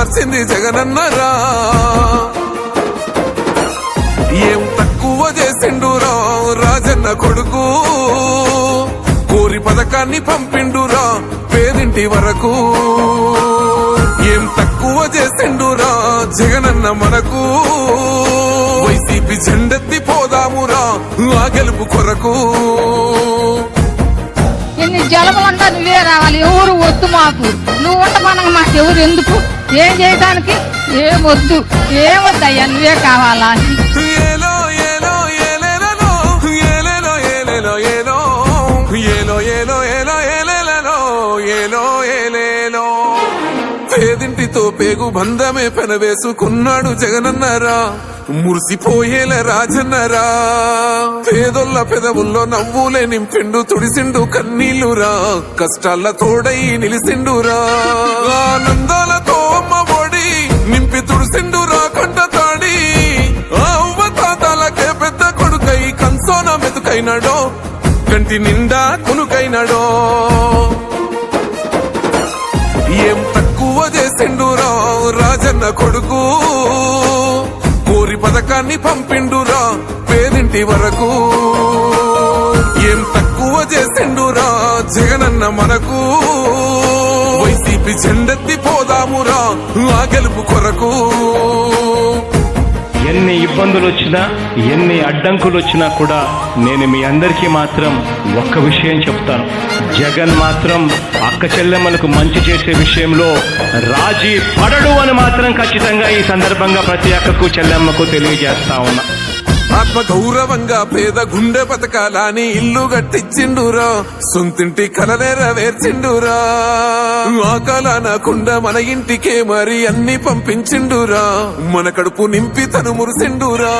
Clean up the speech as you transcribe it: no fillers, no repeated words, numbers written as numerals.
మార్చింది జగనన్నరా. ఏం తక్కువ చేసిండురా రాజన్న కొడుకు, కోరి పథకాన్ని పంపిండురా పేదింటి వరకు. ఏం తక్కువ చేసిండురా జగనన్న మనకు, వైసీపీ జెండెత్తి పోదామురా ఆ గెలుపు కొరకు. ఎన్ని జలములంటా నువ్వే రావాలి, ఎవరు వద్దు మాకు, నువ్వు ఉండమనగా మాకు ఎవరు ఎందుకు, ఏం చేయడానికి ఏమొద్దు, ఏమొద్దయ్యా నువ్వే కావాలా. ఏలో ఏలో ఏలేలో ఏలేలో ఏలేలో ఏలో ఏలో ఏలో ఏలో ఏలేలో ఏలో ఏలేలో. పేదింటితో పేగు బంధమే పెనవేసుకున్నాడు జగనన్నరా, మురిసిపోయేల రాజన్నరా. పేదొల్ల పెదవుల్లో నవ్వులే నింపిండు, తుడిసిండు కన్నీళ్లురా, కష్టాల తోడై నిలిసిండురా. ఆనందాలతో అమ్మ ఒడి నింపి తుడిసిండురా కంట తాడి. అవ్వ తాతాలకే పెద్ద కొడుకై కంసోన మెతుకైనాడో, కంటి నిండా కునుకైనాడో. ఏం తక్కువ చేసిండురా రాజన్న కొడుకు, కోరి పథకాన్ని పంపిండురా పేదింటి వరకు. ఏం తక్కువ చేసిండురా జగనన్న మనకు, వైసీపీ జెండెత్తి పోదామురా ఆ గెలుపు కొరకు. ఎన్ని ఇబ్బందులు వచ్చినా ఎన్ని అడ్డంకులు వచ్చినా కూడా నేను మీ అందరికీ మాత్రం ఒక్క విషయం చెప్తాను, జగన్ మాత్రం అక్క చెల్లెమ్మలకు మంచి చేసే విషయంలో రాజీ పడడు అని మాత్రం ఖచ్చితంగా ఈ సందర్భంగా ప్రతి అక్కకు చెల్లెమ్మకు తెలియజేస్తా ఉన్నా. ఆత్మ గౌరవంగా పేద గుండె బతకాలని ఇల్లు గట్టించిండురా, సొంతింటి కలనేరవేర్చిండురా. ఆకలనకుండా మన ఇంటికే మరి అన్ని పంపించిండురా, మన కడుపు నింపి తను మురిసిండురా.